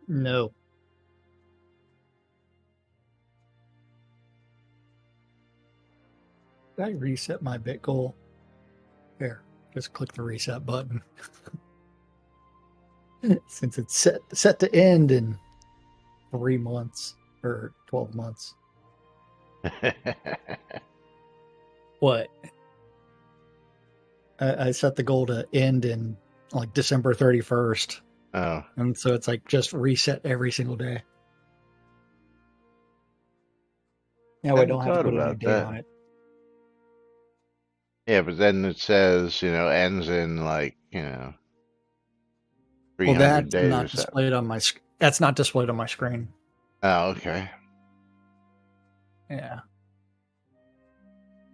No. Did I reset my bit goal? Here, just click the reset button. Since it's set to end in 3 months or 12 months. What? I set the goal to end in like December 31st. Oh. And so it's like just reset every single day. Yeah, we don't have to put a new date on it. Yeah, but then it says, ends in like, 300 that's days not or so. displayed on my that's not displayed on my screen. Oh, okay. Yeah.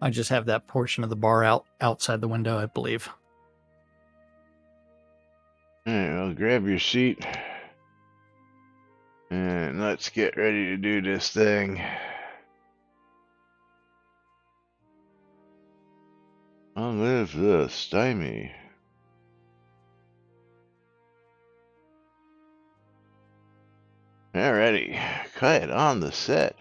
I just have that portion of the bar outside the window, I believe. All right, well, grab your seat. And let's get ready to do this thing. I'll live the stymie. Alrighty, quiet on the set.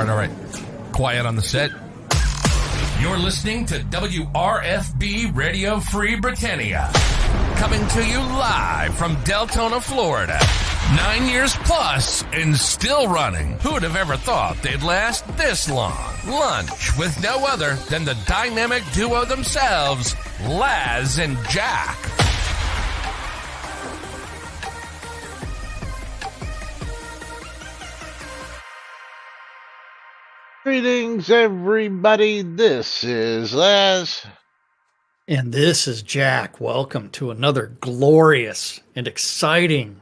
All right. Quiet on the set. You're listening to WRFB Radio Free Britannia. Coming to you live from Deltona, Florida. 9 years plus and still running. Who would have ever thought they'd last this long? Lunch with no other than the dynamic duo themselves, Laz and Jack. Greetings, everybody. This is Laz. And this is Jack. Welcome to another glorious and exciting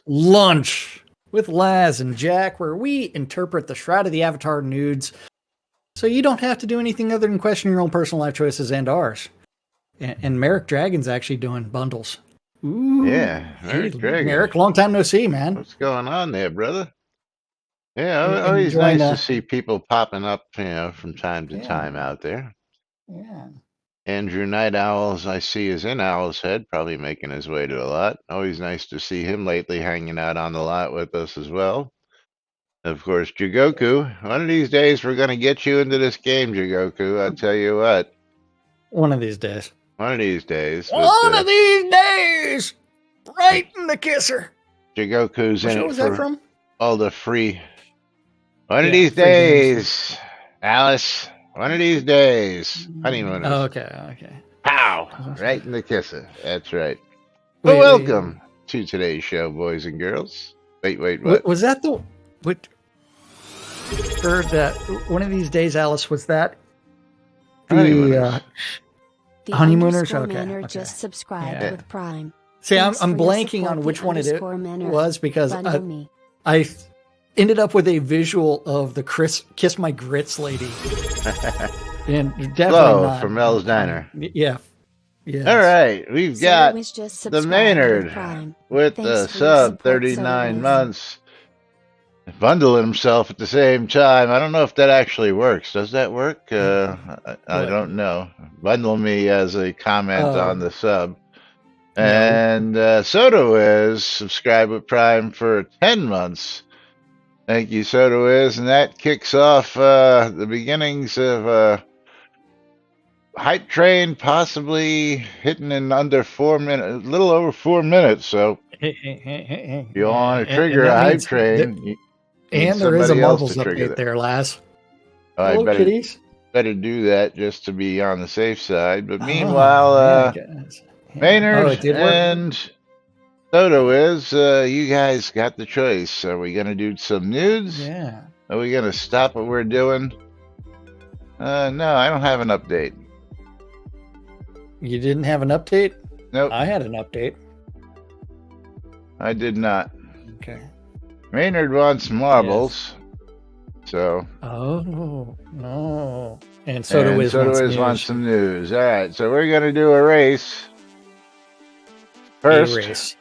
lunch with Laz and Jack, where we interpret the Shroud of the Avatar nudes so you don't have to do anything other than question your own personal life choices and ours. And Merrick Dragon's actually doing bundles. Ooh, yeah, Merrick Dragon. Merrick, long time no see, man. What's going on there, brother? Yeah, always nice to see people popping up, from time to time out there. Yeah. Andrew Night Owls, I see, is in Owl's Head, probably making his way to a lot. Always nice to see him lately hanging out on the lot with us as well. Of course, Jigoku. One of these days, we're going to get you into this game, Jigoku. I'll tell you what. One of these days. One of these days. One of these days! Right in the kisser. Jigoku's in it was that for from? all the free... One of these days, Alice. One of these days. Honeymooners. Oh, okay. Pow! Right in the kisser. That's right. Well, welcome to today's show, boys and girls. Wait, what? Was that the... What? Heard that one of these days, Alice, was that the Honeymooners? Okay. Just subscribed with Prime. See, I'm blanking on which one it was because I ended up with a visual of the Kiss My Grits lady. And definitely from Mel's Diner. Yeah. Yes. All right. We've got the Maynard with the sub 39 months. Bundling himself at the same time. I don't know if that actually works. Does that work? I don't know. Bundle me as a comment on the sub. No. And Soto is subscribed with Prime for 10 months. Thank you, Soto is. And that kicks off the beginnings of Hype Train possibly hitting in under 4 minutes, a little over 4 minutes. So if you want to trigger a Hype Train... And there is a Marbles update there, Laz. Hello, kitties. Better do that just to be on the safe side. But meanwhile, Maynard and Soto you guys got the choice. Are we going to do some nudes? Yeah. Are we going to stop what we're doing? No, I don't have an update. You didn't have an update? Nope. I had an update. I did not. Okay. Maynard wants marbles. Yes. So. Oh, no. And Soto wants some news. All right, so we're going to do a race. First,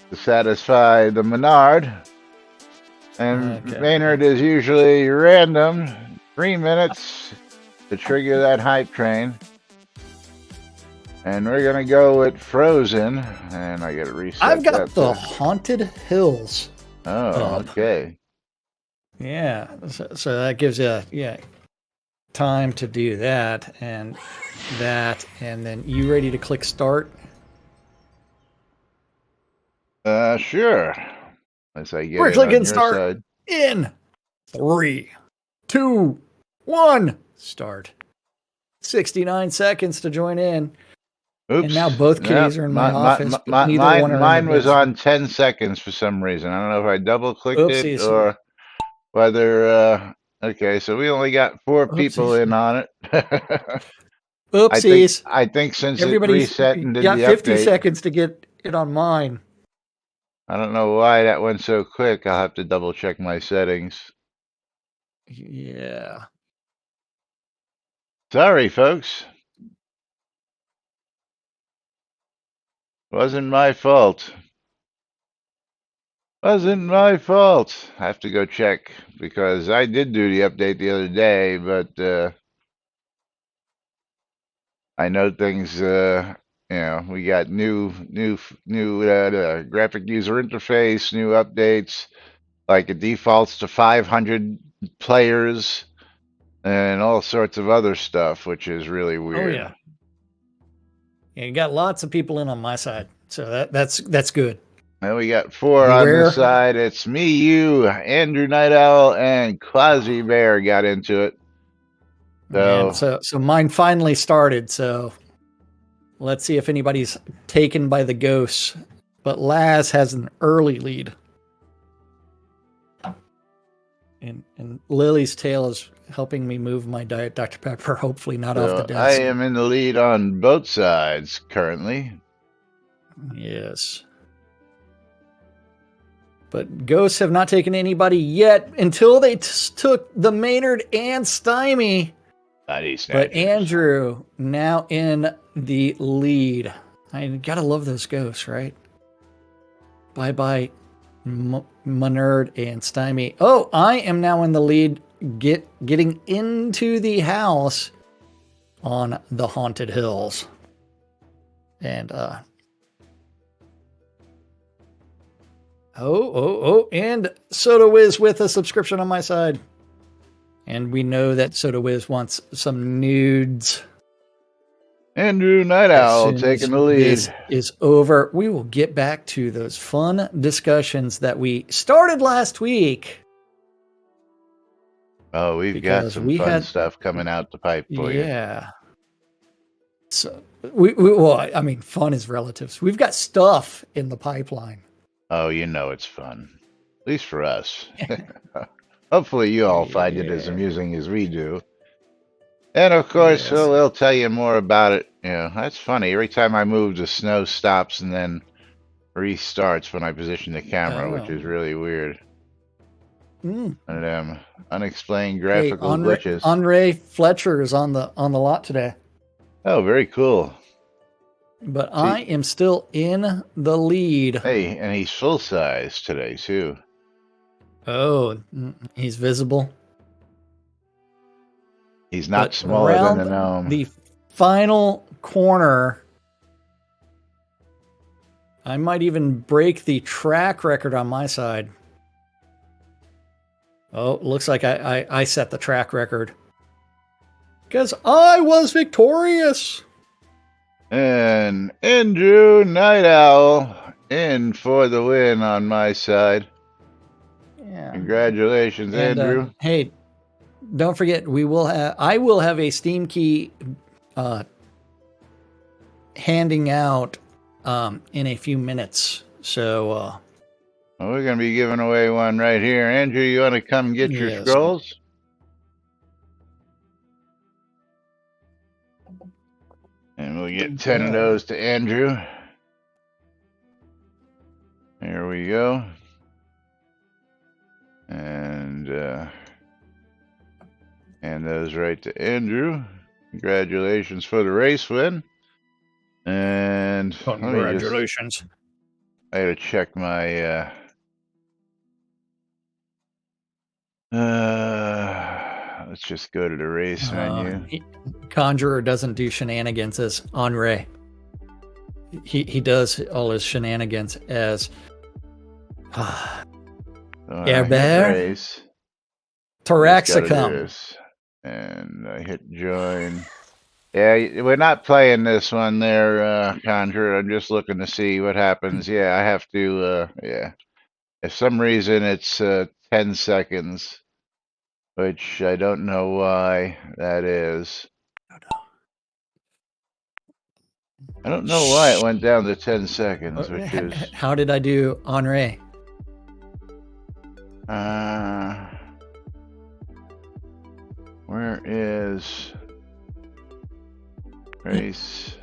to satisfy the Menard. And Maynard is usually random. 3 minutes to trigger that hype train. And we're going to go with Frozen. And I got to reset. I've got the Haunted Hills. Oh, okay. Yeah. So that gives you time to do that. And then you ready to click start? Sure. As I get we're clicking start side. In 3, 2, 1, start. 69 seconds to join in. Oops. And now both kitties are in my office. Mine was on 10 seconds for some reason. I don't know if I double clicked it or whether. Okay, so we only got 4 people in on it. Oopsies. I think since everybody's reset and did the update, 50 seconds to get it on mine. I don't know why that went so quick. I'll have to double check my settings. Yeah. Sorry, folks. Wasn't my fault. Wasn't my fault. I have to go check because I did do the update the other day, but I know things. We got new graphic user interface, new updates. Like it defaults to 500 players and all sorts of other stuff, which is really weird. Oh yeah. Yeah, you got lots of people in on my side, so that's good. And we got 4 on this side. It's me, you, Andrew Night Owl, and Quasi Bear got into it. So mine finally started. So let's see if anybody's taken by the ghosts. But Laz has an early lead. And Lily's tail is helping me move my Diet Dr. Pepper, hopefully not off the desk. I am in the lead on both sides currently. Yes. But ghosts have not taken anybody yet until they took the Maynard and Stymie. But Andrew now in the lead. I gotta love those ghosts, right? Bye-bye, Maynard and Stymie. Oh, I am now in the lead, getting into the house on the Haunted Hills. And, and Soda Wiz with a subscription on my side. And we know that Soda Wiz wants some nudes. Andrew Night Owl taking the lead. This is over. We will get back to those fun discussions that we started last week. Oh, we've got some fun stuff coming out the pipe for you. Yeah. So well, I mean, fun is relative. So we've got stuff in the pipeline. Oh, you know it's fun. At least for us. Hopefully you all find it as amusing as we do. And of course, we'll tell you more about it. That's funny. Every time I move, the snow stops and then restarts when I position the camera, which is really weird. One of them unexplained graphical glitches. Andre Fletcher is on the lot today. Oh, very cool. But I am still in the lead. Hey, and he's full size today too. Oh, he's visible. He's not smaller than a gnome. The final corner, I might even break the track record on my side. Oh, looks like I set the track record. Because I was victorious. And Andrew Night Owl in for the win on my side. Yeah. Congratulations, Andrew. Hey, don't forget, I will have a Steam key handing out in a few minutes. So well, we're going to be giving away one right here. Andrew, you want to come get your scrolls? And we'll get 10 of those to Andrew. Here we go. And those right to Andrew. Congratulations for the race win. And congratulations. I gotta check my let's just go to the race menu. Conjurer doesn't do shenanigans as Henri. He does all his shenanigans as Herbert Taraxacum. And I hit join. Yeah, we're not playing this one there, Conjurer. I'm just looking to see what happens. Yeah, I have to, yeah. If some reason it's 10 seconds, which I don't know why that is. I don't know why it went down to 10 seconds, which is... How did I do, Henri? Where is race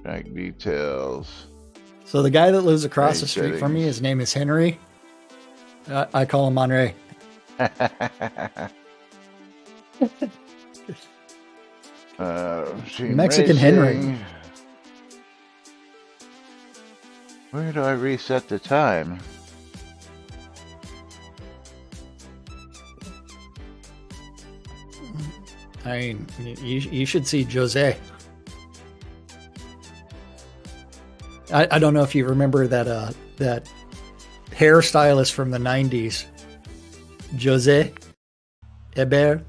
track details? So the guy that lives across the street from me, his name is Henry. I call him Henri. Mexican Henry. Where do I reset the time? I mean, you should see Jose. I don't know if you remember that that hairstylist from the 90s, Jose Hebert.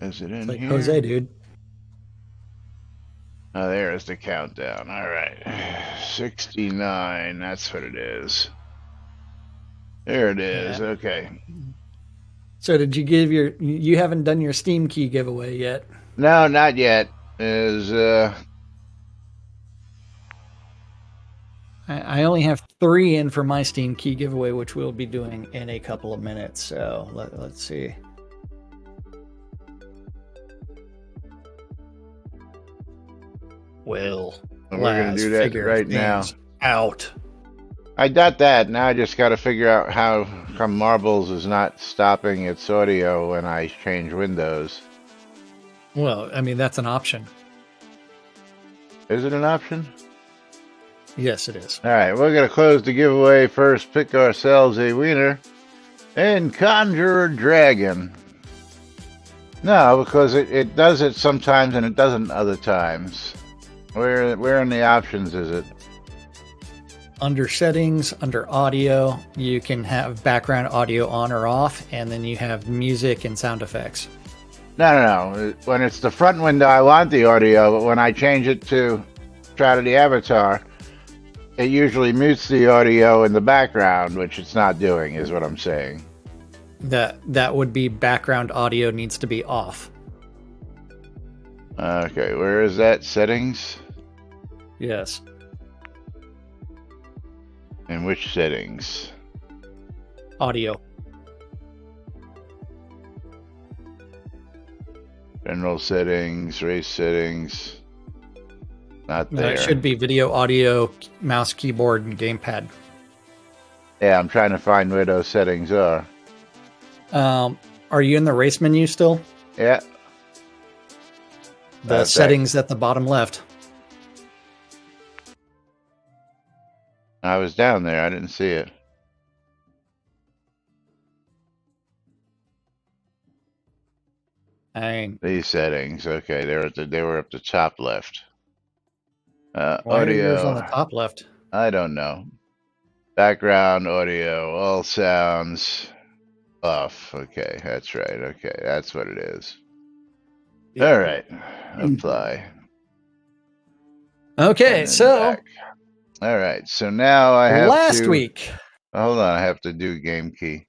Is it in here? Jose, dude. Oh, there's the countdown. All right. 69. That's what it is. There it is. Yeah. Okay. So did you give you haven't done your Steam key giveaway yet? No, not yet. I only have 3 in for my Steam key giveaway, which we'll be doing in a couple of minutes. So let's see. Well, we're going to do that right now. Out. I got that. Now I just got to figure out how come Marbles is not stopping its audio when I change windows. Well, I mean, that's an option. Is it an option? Yes, it is. All right, we're going to close the giveaway first, pick ourselves a winner, and conjure a dragon. No, because it does it sometimes and it doesn't other times. Where in the options is it? Under settings, under audio, you can have background audio on or off, and then you have music and sound effects. No. When it's the front window, I want the audio, but when I change it to Shroud of the Avatar, it usually mutes the audio in the background, which it's not doing, is what I'm saying. That would be background audio needs to be off. Okay, where is that? Settings? Yes. In which settings? Audio. General settings, race settings. Not there. It should be video, audio, mouse, keyboard, and gamepad. Yeah, I'm trying to find where those settings are. Are you in the race menu still? Yeah. The settings at the bottom left. I was down there. I didn't see it. These settings. Okay, they were up the top left. Why audio. Are yours on the top left? I don't know. Background audio, all sounds off. Okay, that's right. Okay, that's what it is. Yeah. All right. Apply. Okay, so back. All right, so now I have last week. Hold on, I have to do game key.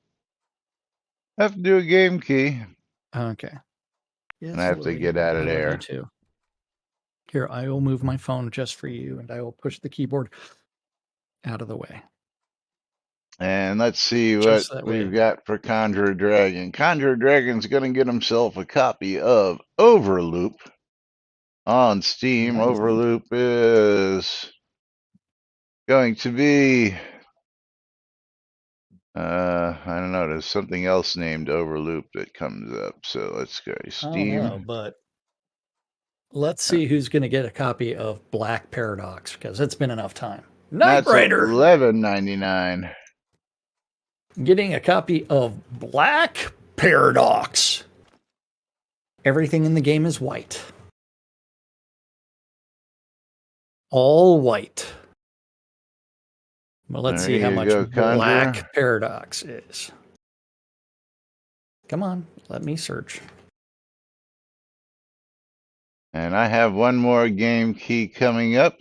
I have to do a game key. Okay. Yes, and I have to get out of there. Too. Here, I will move my phone just for you, and I will push the keyboard out of the way. And let's see what we've got for Conjurer Dragon. Conjurer Dragon's going to get himself a copy of Overloop on Steam. Nice. Overloop is going to be, I don't know, there's something else named Overloop that comes up. So let's go Steam. I don't know, but let's see who's going to get a copy of Black Paradox, because it's been enough time. Knight Rider. $11.99. Getting a copy of Black Paradox. Everything in the game is white. All white. Well, let's see how much Black Paradox is. Come on, let me search. And I have one more game key coming up.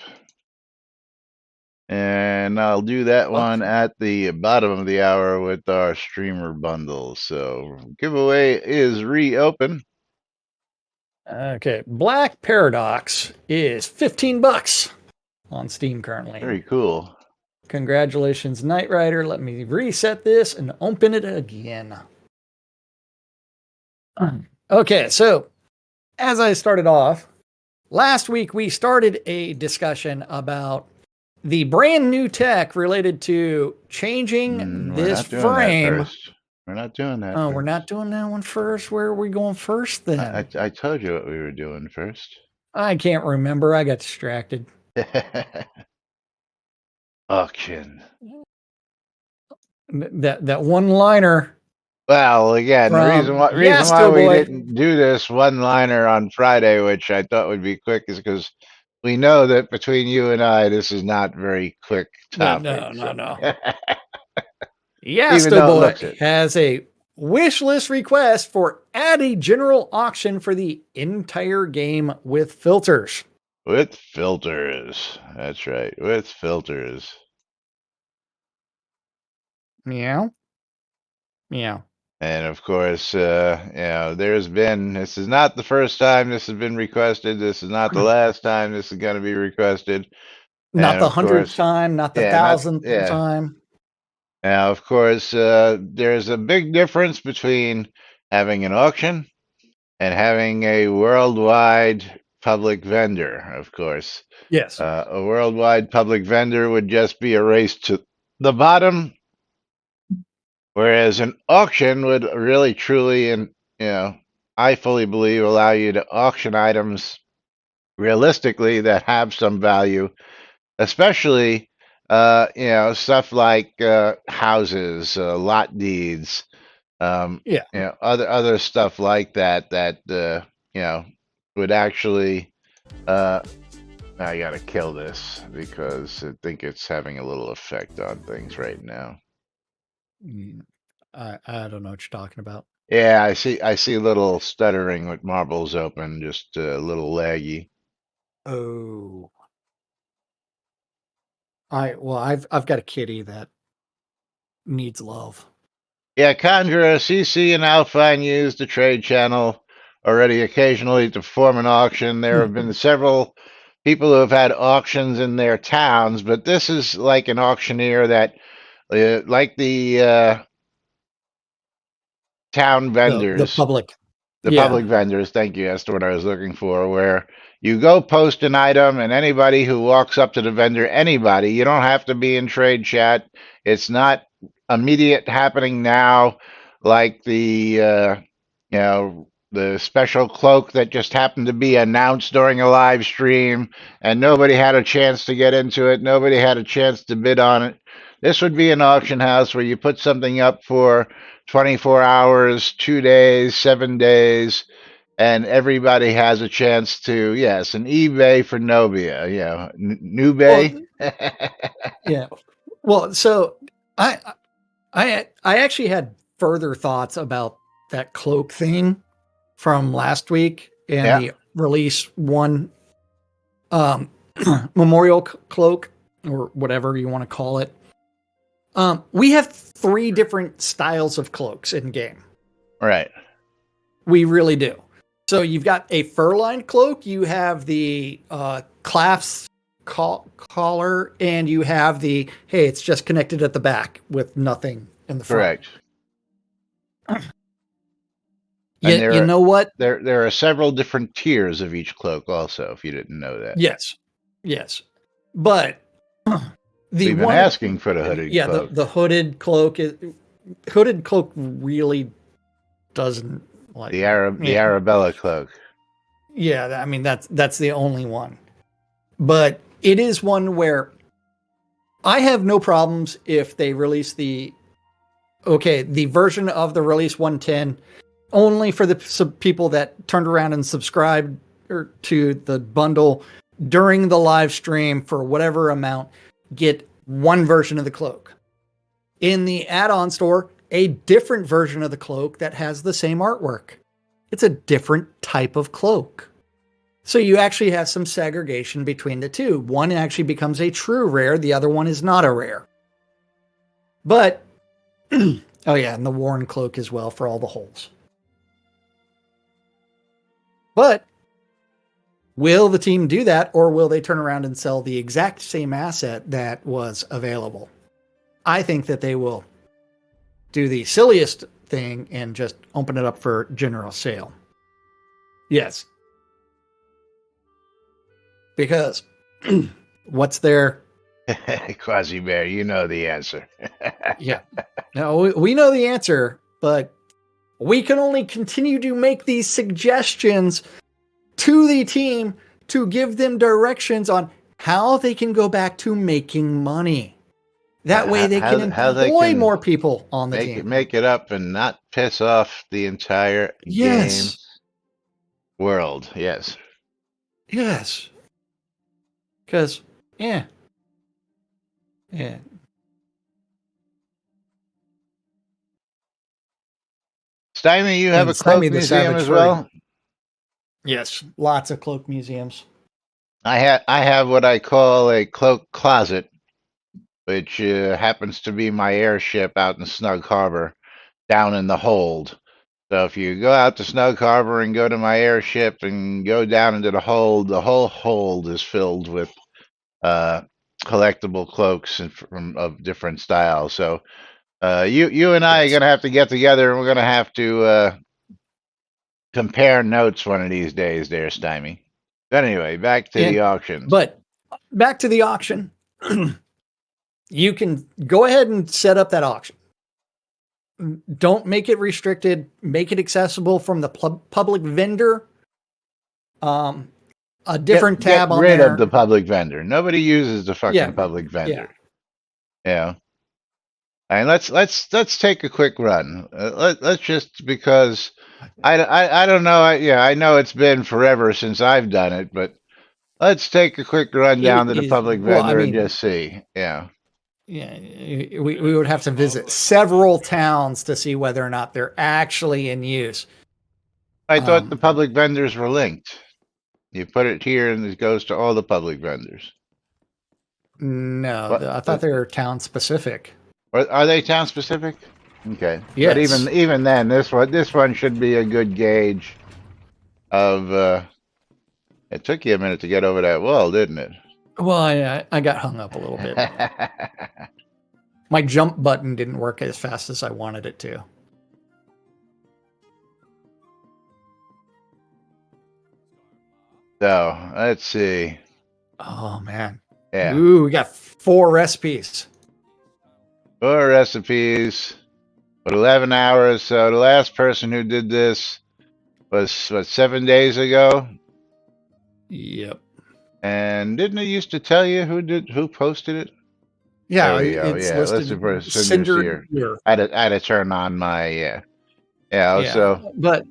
And I'll do that one at the bottom of the hour with our streamer bundle. So giveaway is reopened. Okay, Black Paradox is $15 on Steam currently. Very cool. Congratulations, Knight Rider. Let me reset this and open it again. Okay, so as I started off, last week we started a discussion about the brand new tech related to changing this frame. We're not doing that. Oh, we're not doing that one first. Where are we going first then? I told you what we were doing first. I can't remember. I got distracted. Auction. That one liner. Well, again, the reason why we didn't do this one liner on Friday, which I thought would be quick, is because we know that between you and I, this is not very quick topic. No. Yastoboy has a wish list request for add a general auction for the entire game with filters. With filters. That's right. With filters. Meow. And of course, this is not the first time this has been requested. This is not the last time this is going to be requested. Not the 100th time, not the 1,000th time. Now, of course, there's a big difference between having an auction and having a worldwide public vendor, of course. Yes. A worldwide public vendor would just be a race to the bottom, whereas an auction would really, truly, and I fully believe, allow you to auction items realistically that have some value, especially stuff like houses, lot deeds, other stuff like that would actually. I gotta kill this because I think it's having a little effect on things right now. I don't know what you're talking about. Yeah, I see a little stuttering with marbles open, just a little laggy. Oh. I've got a kitty that needs love. Yeah, Conjurer, CC, and Alpine used the trade channel already occasionally to perform an auction. There have been several people who have had auctions in their towns, but this is like an auctioneer that, like the town vendors, the public vendors. Thank you. That's what I was looking for. Where you go post an item, and anybody who walks up to the vendor, you don't have to be in trade chat. It's not immediate happening now, like the the special cloak that just happened to be announced during a live stream, and nobody had a chance to get into it. Nobody had a chance to bid on it. This would be an auction house where you put something up for 24 hours, 2 days, 7 days, and everybody has a chance to, yes, an eBay for Nubia, Nubay. Yeah. Well, so I actually had further thoughts about that cloak thing from last week and the release one memorial cloak, or whatever you want to call it. We have 3 different styles of cloaks in game. Right. We really do. So you've got a fur-lined cloak, you have the clasp collar, and you have the, hey, it's just connected at the back with nothing in the front. Correct. You know what? There are several different tiers of each cloak also, if you didn't know that. Yes. But we've been asking for the hooded cloak. The hooded cloak hooded cloak really doesn't like the Arabella cloak. Yeah, I mean that's the only one. But it is one where I have no problems if they release the version of the release 110 only for the people that turned around and subscribed to the bundle during the live stream for whatever amount, get one version of the cloak. In the add-on store, a different version of the cloak that has the same artwork. It's a different type of cloak. So you actually have some segregation between the two. One actually becomes a true rare. The other one is not a rare. But, oh yeah, and the worn cloak as well for all the holes. But will the team do that, or will they turn around and sell the exact same asset that was available? I think that they will do the silliest thing and just open it up for general sale. Yes. Because what's there? Quasi Bear, you know the answer. Yeah. No, we know the answer, but we can only continue to make these suggestions to the team to give them directions on how they can go back to making money. That way they can employ more people on the team. Make it up and not piss off the entire game world. Yes. Yes. Because, yeah. Stymie, you have a cloak museum as well? Yes, lots of cloak museums. I have what I call a cloak closet, which happens to be my airship out in Snug Harbor, down in the hold. So if you go out to Snug Harbor and go to my airship and go down into the hold, the whole hold is filled with collectible cloaks of different styles. So you and I are going to have to get together, and we're going to have to compare notes one of these days there, Stymie. But anyway, back to the auctions. But back to the auction. You can go ahead and set up that auction. Don't make it restricted. Make it accessible from the public vendor. A different tab on there. Get rid of the public vendor. Nobody uses the fucking public vendor. Yeah. And let's take a quick run. Let's just, because I don't know. I know it's been forever since I've done it, but let's take a quick run down to the public vendor and just see. Yeah. Yeah, we would have to visit several towns to see whether or not they're actually in use. I thought the public vendors were linked. You put it here and it goes to all the public vendors. No, I thought they were town specific. Are they town specific? Okay. Yes. But even then, this one should be a good gauge of. It took you a minute to get over that wall, didn't it? Well, I got hung up a little bit. My jump button didn't work as fast as I wanted it to. So, let's see. Oh, man. Yeah. Ooh, we got 4 recipes. 4 recipes. But 11 hours. So the last person who did this was, what, 7 days ago? Yep. And didn't it used to tell you who posted it? Yeah, it's listed for Cinder here. I had to turn on my So, but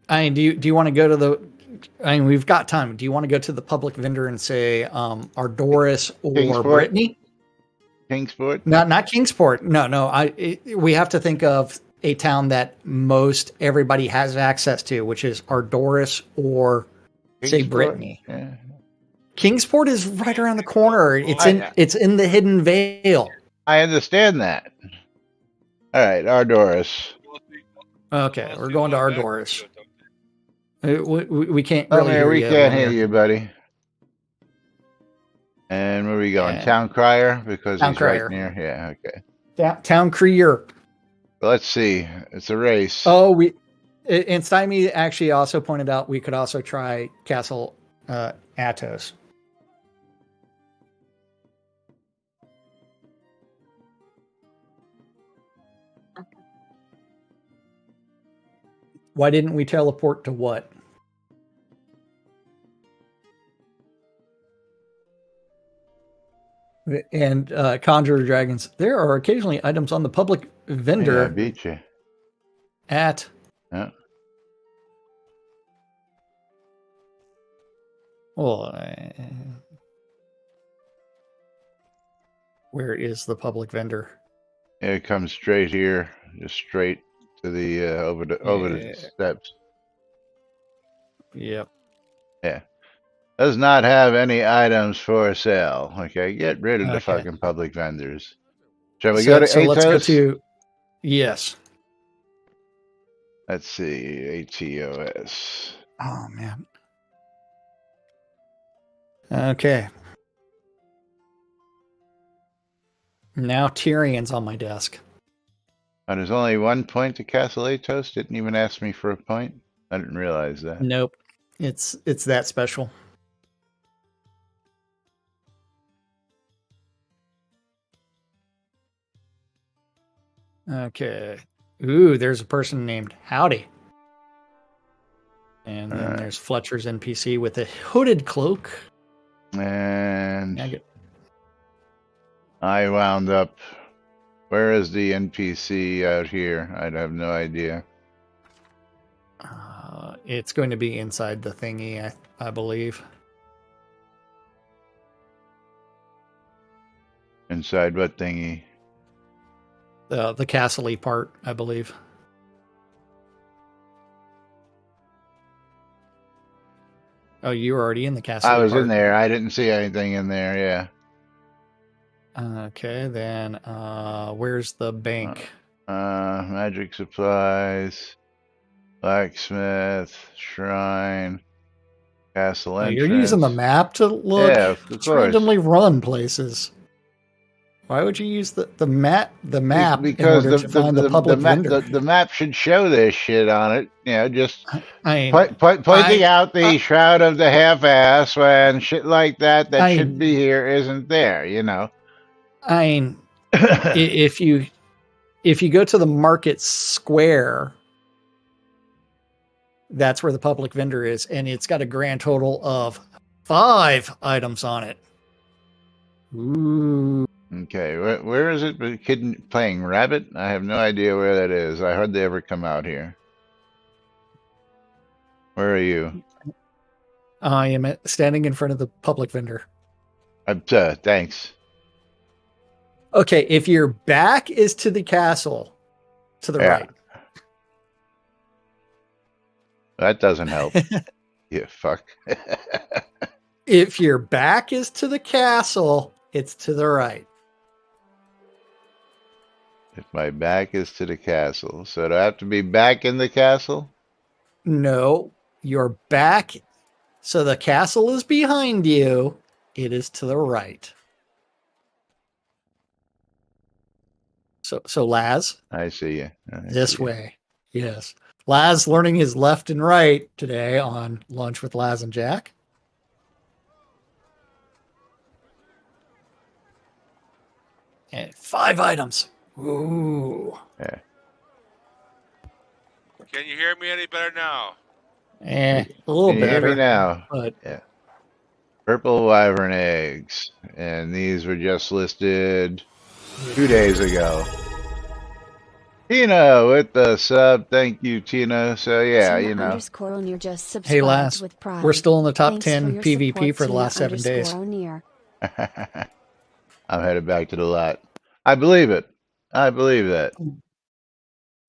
I mean, do you want to go to the? I mean, we've got time. Do you want to go to the public vendor and say Ardoris or Kingsport? Brittany? Kingsport? Not Kingsport. No. We have to think of a town that most everybody has access to, which is Ardoris or say Brittany. Yeah. Kingsport is right around the corner. It's in the Hidden Vale. I understand that. All right, Ardoris. Okay, we're going to Argoris. We can't really hear you. We can't hear you, buddy. And where are we going? Town Crier? Because Town Crier. Right near. Yeah, okay. Town Crier. Let's see. It's a race. Oh, and Stymie actually also pointed out we could also try Castle Atos. Why didn't we teleport to what? And Conjurer Dragons, there are occasionally items on the public vendor. Yeah, I beat you. At. Yeah. Well, where is the public vendor? It comes straight here, just straight to the over the steps. Yep. Yeah. Does not have any items for sale. Okay, get rid of the fucking public vendors. Shall we go to Atos? Let's go to yes. Let's see, ATOS. Oh man. Okay. Now Tyrion's on my desk. Oh, there's only 1 point to Castle Atos. Didn't even ask me for a point. I didn't realize that. Nope. It's that special. Okay. Ooh, there's a person named Howdy. And then there's Fletcher's NPC with a hooded cloak. And I wound up. Where is the NPC out here? I'd have no idea. It's going to be inside the thingy, I believe. Inside what thingy? The castle-y part, I believe. Oh, you were already in the castle. I was in there. I didn't see anything in there. Yeah. Okay, then where's the bank? Magic supplies, blacksmith, shrine, castle entrance. You're using the map to look. Yeah, of course. Randomly run places. Why would you use the map? Because the map should show this shit on it. You know, just pointing out the Shroud of the Half-Ass when shit like that should be here isn't there. You know. I mean, if you go to the market square, that's where the public vendor is, and it's got a grand total of 5 items on it. Ooh. Okay, where is it? The kid playing rabbit? I have no idea where that is. I hardly ever come out here. Where are you? I am standing in front of the public vendor. Thanks. Okay, if your back is to the castle, to the right. That doesn't help. You fuck. If your back is to the castle, it's to the right. If my back is to the castle. So do I have to be back in the castle? No, your back. So the castle is behind you. It is to the right. So Laz. I see you. This way. Yes. Laz learning his left and right today on Lunch with Laz and Jack. And 5 items. Ooh. Yeah. Can you hear me any better now? A little better. Hear me now? But yeah. Purple wyvern eggs, and these were just listed 2 days ago. Tina with the sub, thank you, Tina. So yeah, Tina you know. You're just hey, Laz, with Prime. We're still in the top Thanks 10 PvP for the last 7 days. I'm headed back to the lot. I believe it. I believe that.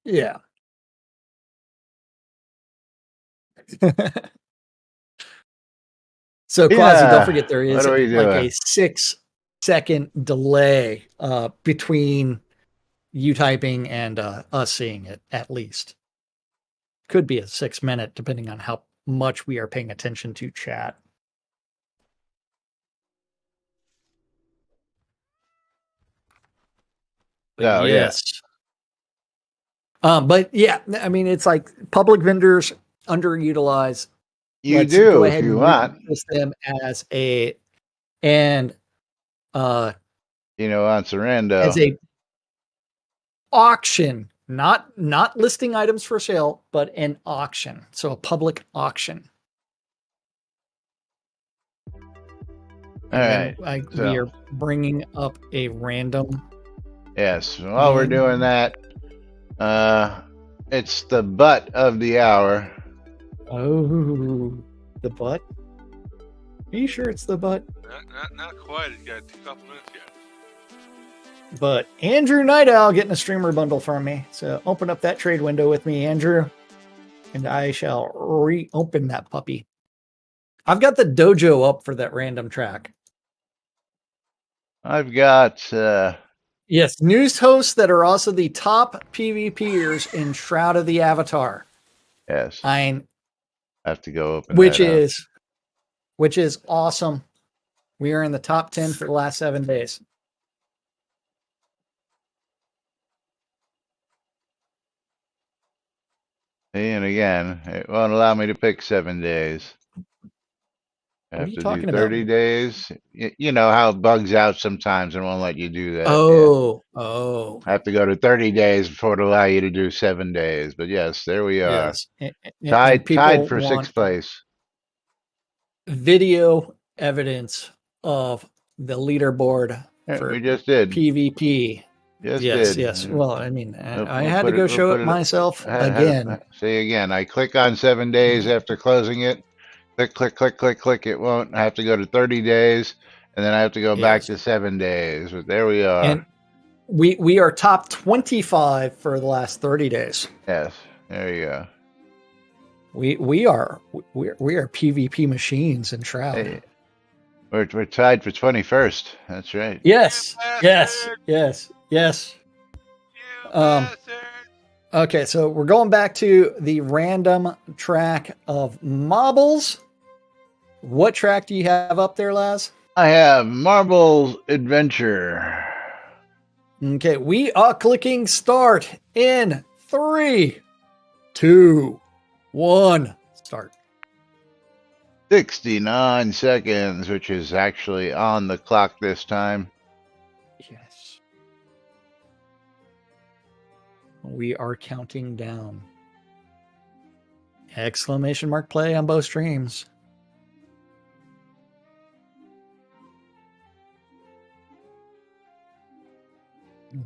Yeah. So Quasi, don't forget there is like a 6-second delay between you typing and us seeing it, at least. could be a 6-minute, depending on how much we are paying attention to chat. But yes. But yeah, I mean, it's like public vendors underutilized. You do if you want. Them as a, and on Sorrento as a auction, not listing items for sale, but an auction. So a public auction. All right. We are bringing up a random. Yes. While we're doing that, it's the butt of the hour. Oh, the butt? Are you sure it's the butt? Not quite. It's got a couple minutes yet. But Andrew Night Owl getting a streamer bundle from me. So open up that trade window with me, Andrew, and I shall reopen that puppy. I've got the dojo up for that random track. I've got yes, news hosts that are also the top PvPers in Shroud of the Avatar. Yes. I have to go open which is awesome. We are in the top 10 for the last 7 days. And again, it won't allow me to pick 7 days. I have to do 30 days. You know how it bugs out sometimes and won't let you do that. Oh. I have to go to 30 days before it allow you to do 7 days. But yes, there we are. Yes. Tied for 6th place. Video evidence of the leaderboard for we just did PvP. Yes. Well, I mean, I had to go show it myself again. See, again, I click on 7 days after closing it. Click. It won't. I have to go to 30 days, and then I have to go back to 7 days. But there we are. And we are top 25 for the last 30 days. Yes, there you go. We are PvP machines in Shroud. Hey, we're tied for 21st. That's right. Yes. Okay, so we're going back to the random track of marbles. What track do you have up there, Laz? I have Marbles Adventure. Okay, we are clicking start in 3, 2, 1. Start. 69 seconds, which is actually on the clock this time. Yes. We are counting down. Exclamation mark play on both streams.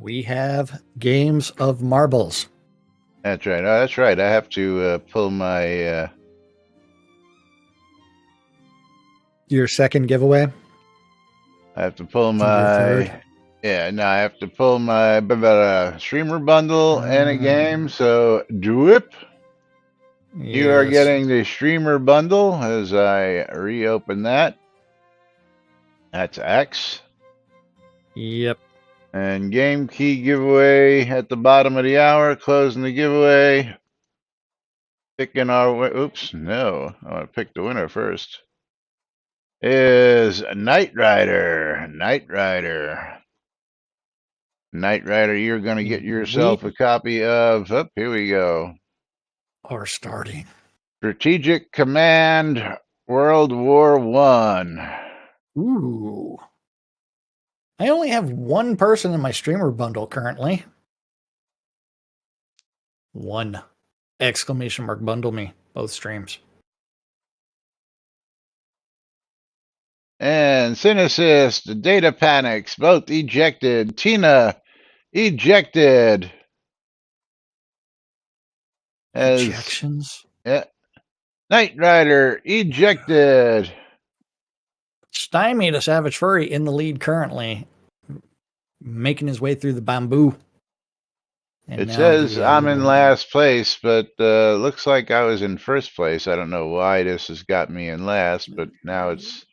We have games of marbles. That's right. Oh, that's right. I have to pull my... Your second giveaway? I have to pull my... Yeah, no, I have to pull my streamer bundle and a game. So, Dwip, you are getting the streamer bundle as I reopen that. That's X. Yep. And game key giveaway at the bottom of the hour, closing the giveaway. Picking our... Oops, no. I want to pick the winner first. Is Knight Rider. Knight Rider, you're going to get yourself a copy of... Oh, here we go. Are starting. Strategic Command World War I. Ooh. I only have one person in my streamer bundle currently. One. Exclamation mark bundle me. Both streams. And Cynicist, Data Panics, both ejected. Tina, ejected. Ejections? Yeah. Knight Rider, ejected. Stymie, the Savage Furry, in the lead currently, making his way through the bamboo. And it says I'm in last place, but looks like I was in first place. I don't know why this has got me in last, but now it's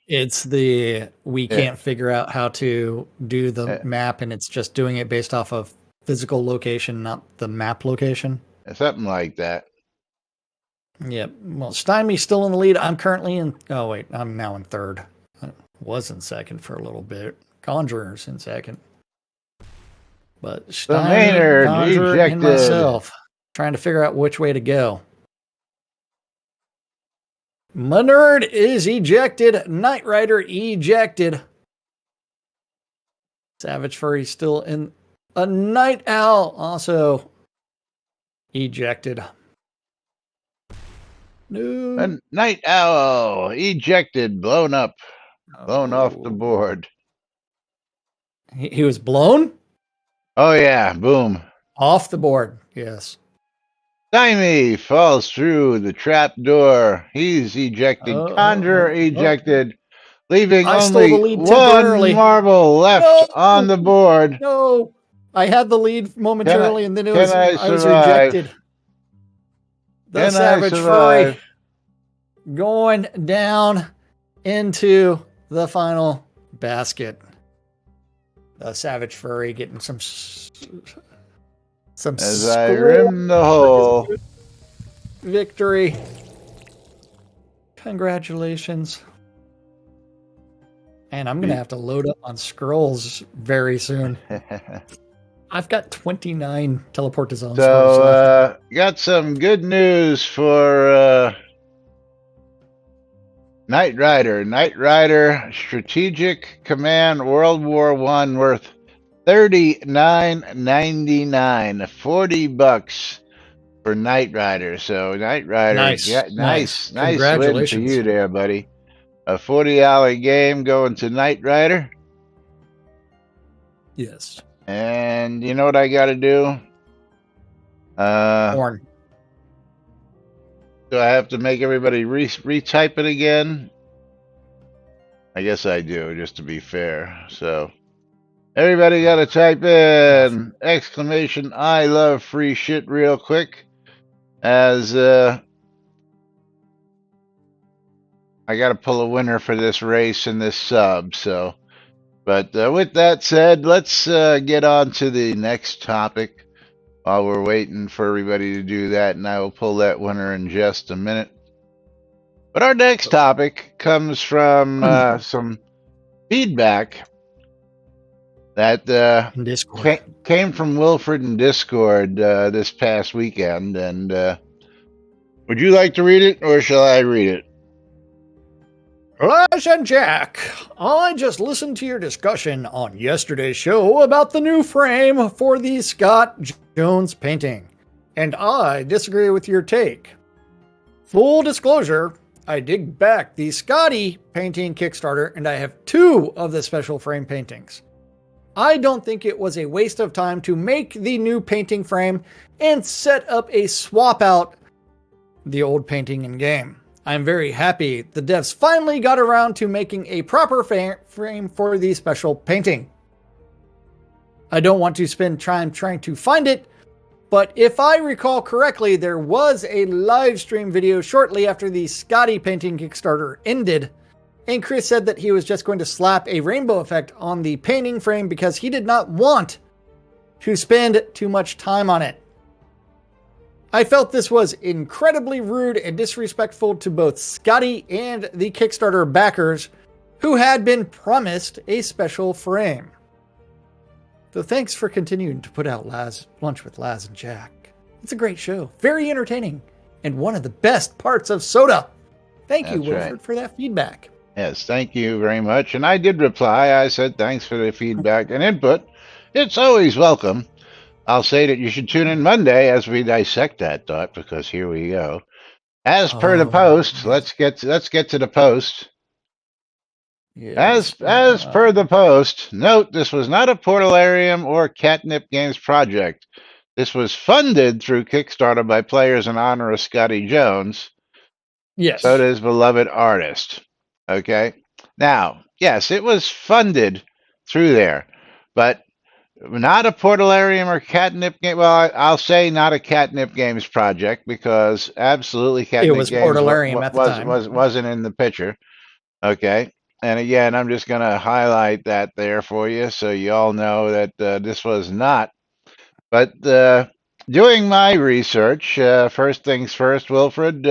we can't figure out how to do the map, and it's just doing it based off of physical location, not the map location. Something like that. Yep. Well, Stymie's still in the lead. I'm currently in. Oh wait, I'm now in third. I was in second for a little bit. Conjurer's in second. But Stymie, Maynard Conjurer, ejected. and myself trying to figure out which way to go. Maynard is ejected. Knight Rider ejected. Savage Furry still in. A Night Owl also ejected. No. A Night Owl ejected, blown up, blown off the board. He was blown? Oh, yeah, boom. Off the board, yes. Stymie falls through the trap door. He's ejected. Conjurer ejected, leaving only one marble left on the board. No, I had the lead momentarily, and then I was rejected. The Savage Furry going down into the final basket. The Savage Furry getting some as I rim the hole. Victory. Congratulations. And I'm going to have to load up on scrolls very soon. I've got 29 teleport to zones. So, got some good news for Knight Rider. Knight Rider Strategic Command World War I worth $39.99. $40 for Knight Rider. So Knight Rider, nice win to you there, buddy. A $40 game going to Knight Rider. Yes. And you know what I got to do? Porn. Do I have to make everybody retype it again? I guess I do, just to be fair. So everybody got to type in exclamation I love free shit real quick, as I got to pull a winner for this race and this sub. So, but with that said, let's get on to the next topic while we're waiting for everybody to do that, and I will pull that winner in just a minute. But our next topic comes from some feedback that came from Wilfred in Discord this past weekend. And would you like to read it, or shall I read it? Laz and Jack, I just listened to your discussion on yesterday's show about the new frame for the Scott Jones painting, and I disagree with your take. Full disclosure, I dig back the Scotty painting Kickstarter, and I have 2 of the special frame paintings. I don't think it was a waste of time to make the new painting frame and set up a swap out the old painting in game. I'm very happy the devs finally got around to making a proper frame for the special painting. I don't want to spend time trying to find it, but if I recall correctly, there was a live stream video shortly after the Scotty painting Kickstarter ended, and Chris said that he was just going to slap a rainbow effect on the painting frame because he did not want to spend too much time on it. I felt this was incredibly rude and disrespectful to both Scotty and the Kickstarter backers who had been promised a special frame. So thanks for continuing to put out Lunch with Laz and Jack. It's a great show, very entertaining, and one of the best parts of Soda. Thank you, Wilfred, for that feedback. Yes, thank you very much. And I did reply. I said thanks for the feedback and input. It's always welcome. I'll say that you should tune in Monday as we dissect that thought, because here we go. As per the post, let's get to the post. Yes, as per the post, note this was not a Portalarium or Catnip Games project. This was funded through Kickstarter by players in honor of Scotty Jones. Yes. Soda's beloved artist. Okay. Now, yes, it was funded through there, but not a Portalarium or Catnip game. Well, I'll say not a Catnip Games project, because absolutely Catnip Games wasn't in the picture. Okay. And again, I'm just going to highlight that there for you so you all know that this was not. But doing my research, first things first, Wilfred,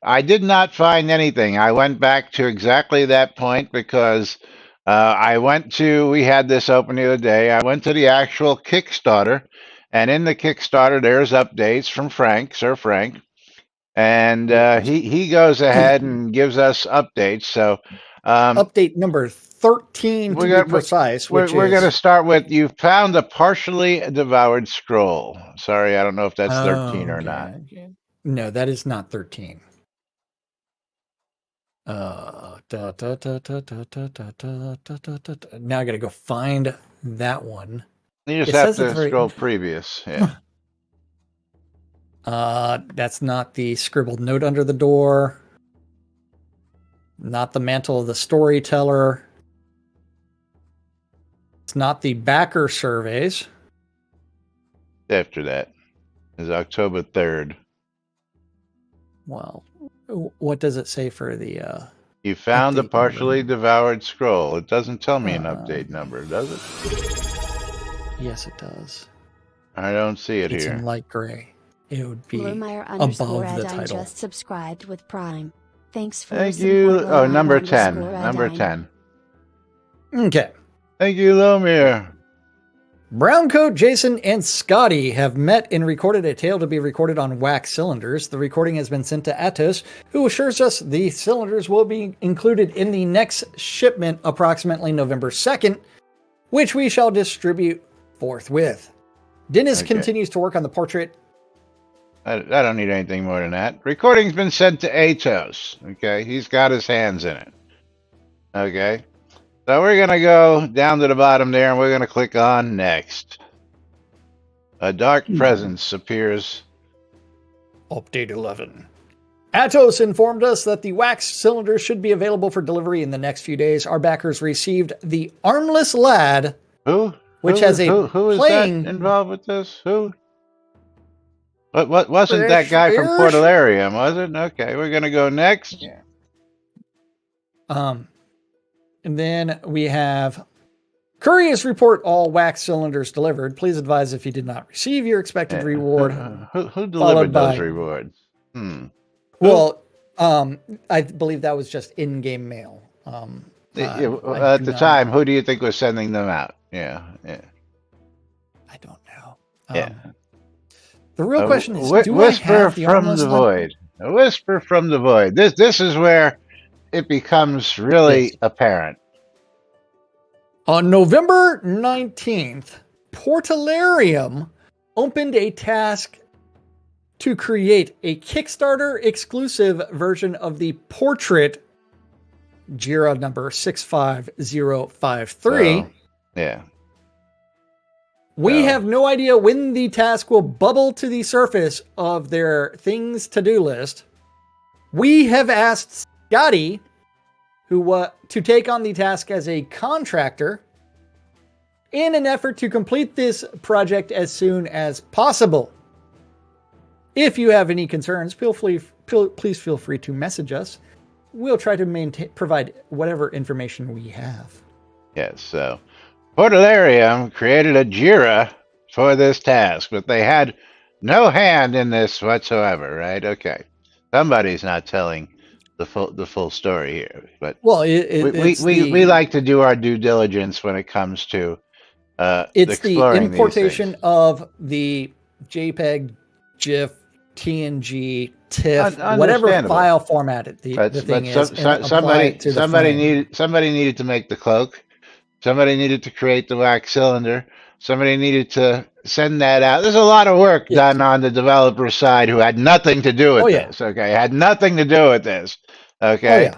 I did not find anything. I went back to exactly that point because we had this open the other day. I went to the actual Kickstarter, and in the Kickstarter, there's updates from Sir Frank, and he goes ahead and gives us updates. So update number 13 to be precise. We're going to start with, you found a partially devoured scroll. Sorry, I don't know if that's 13 or not. No, that is not 13. Now I gotta go find that one. You just have to scroll previous. Yeah. That's not the scribbled note under the door. Not the mantle of the storyteller. It's not the backer surveys. After that is October 3rd. Well, what does it say for the you found a partially devoured scroll? It doesn't tell me an update number, does it? Yes, it does. I don't see it here. It's in light gray. It would be above the title. Just subscribed with Prime. Thanks for Thank you. Oh, number 10. Number 10. Okay. Thank you, Lomir. Browncoat, Jason, and Scotty have met and recorded a tale to be recorded on wax cylinders. The recording has been sent to Atos, who assures us the cylinders will be included in the next shipment approximately November 2nd, which we shall distribute forthwith. Dennis continues to work on the portrait. I don't need anything more than that. Recording's been sent to Atos. Okay, he's got his hands in it. Okay. So we're going to go down to the bottom there, and we're going to click on Next. A dark presence appears. Update 11. Atos informed us that the wax cylinders should be available for delivery in the next few days. Our backers received the Armless Lad, who has a who is that involved with this? Who? What wasn't that guy from Portalarium, was it? Okay, we're going to go next. Yeah. And then we have couriers report all wax cylinders delivered. Please advise if you did not receive your expected reward. Who delivered those rewards? Well, I believe that was just in-game mail. At the time, who do you think was sending them out? Yeah. I don't know. Yeah. The real question is, whisper from the void. A whisper from the void. This is where it becomes really apparent. On November 19th, Portalarium opened a task to create a Kickstarter exclusive version of the portrait, JIRA number 65053. Yeah. We have no idea when the task will bubble to the surface of their things to-do list. We have asked Scotty to take on the task as a contractor in an effort to complete this project as soon as possible. If you have any concerns, please feel free to message us. We'll try to provide whatever information we have. Yes, so Portalarium created a JIRA for this task, but they had no hand in this whatsoever, right? Okay. Somebody's not telling the full story here, but we like to do our due diligence when it comes to it's the importation of the JPEG, GIF, TNG, TIFF, whatever file format the thing is. Somebody needed to make the cloak. Somebody needed to create the wax cylinder. Somebody needed to send that out. There's a lot of work done on the developer side who had nothing to do with this. Okay, had nothing to do with this. Okay,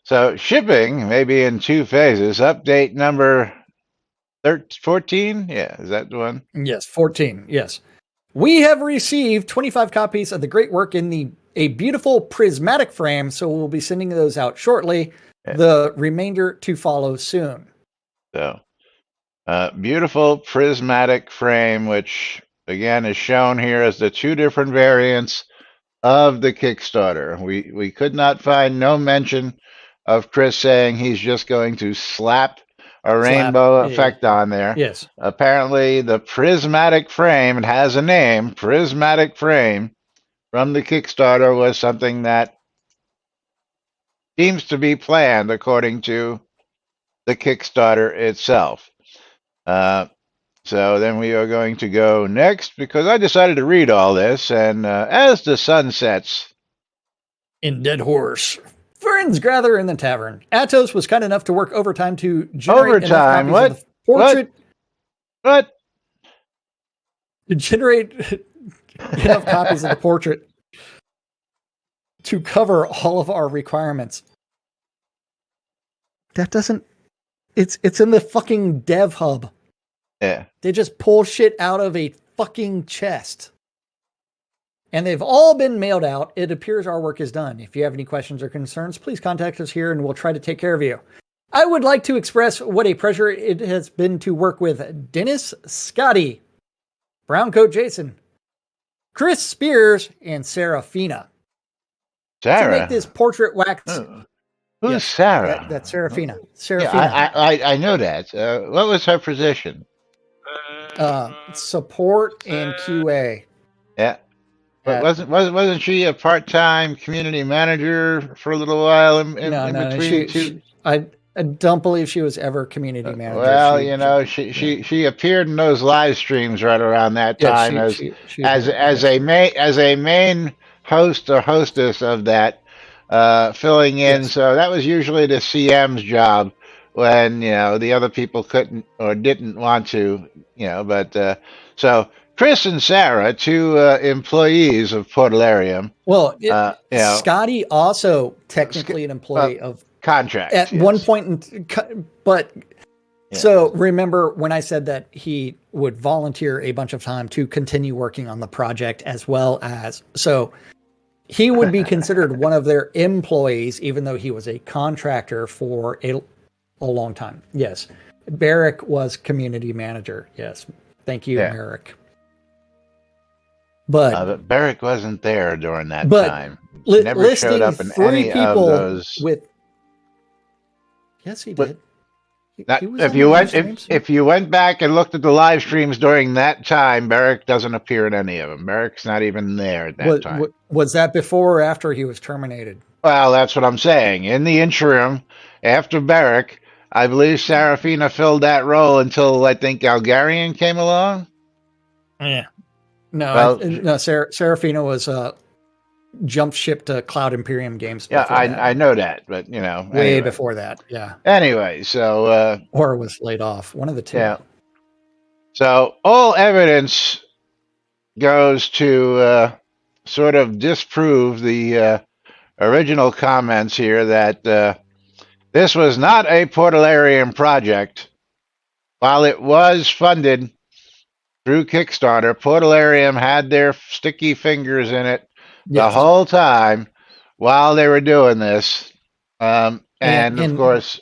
so shipping maybe in 2 phases. Update number 14. Yeah, is that the one? Yes, 14. Yes, we have received 25 copies of the great work in a beautiful prismatic frame. So we'll be sending those out shortly. Yeah. The remainder to follow soon. So, beautiful prismatic frame, which again is shown here as the 2 different variants of the Kickstarter. We could not find no mention of Chris saying he's just going to slap a rainbow effect on there. Yes. Apparently, the prismatic frame, it has a name, prismatic frame, from the Kickstarter was something that seems to be planned according to the Kickstarter itself. So then we are going to go next because I decided to read all this. And as the sun sets in Dead Horse, friends gather in the tavern. Atos was kind enough to work overtime to generate enough copies of the portrait. What? To generate enough copies of the portrait to cover all of our requirements. That doesn't. It's in the fucking dev hub. Yeah. They just pull shit out of a fucking chest. And they've all been mailed out. It appears our work is done. If you have any questions or concerns, please contact us here and we'll try to take care of you. I would like to express what a pleasure it has been to work with Dennis, Scotty, Browncoat Jason, Chris Spears, and Serafina. Sarah? To make this portrait wax. Who's Sarah? That's Serafina. Yeah, I know that. What was her position? Support and QA. Yeah. But wasn't she a part-time community manager for a little while in between? I don't believe she was ever community manager. Well, she appeared in those live streams right around that time as a main host or hostess of that, filling in. Yes. So that was usually the CM's job when the other people couldn't or didn't want to. But so. Chris and Sarah, two employees of Portalarium. Well, Scotty also technically an employee of contract at one point, so remember when I said that he would volunteer a bunch of time to continue working on the project as well as so he would be considered one of their employees, even though he was a contractor for a long time. Yes, Barrick was community manager. Yes, thank you, Barrick. But Barrick wasn't there during that time. Never showed up in any of those. Yes, he did. If you went back and looked at the live streams during that time, Barrick doesn't appear in any of them. Barrick's not even there at that time. Was that before or after he was terminated? Well, that's what I'm saying. In the interim, after Barrick, I believe Serafina filled that role until I think Algarian came along. Yeah. No, Serafina was jump ship to Cloud Imperium Games. Yeah, I know that, but way before that. Yeah. Anyway, so or was laid off. One of the two. Yeah. So all evidence goes to sort of disprove the original comments here that this was not a Portalarium project, while it was funded through Kickstarter. Portalarium had their sticky fingers in it the whole time while they were doing this. And of course,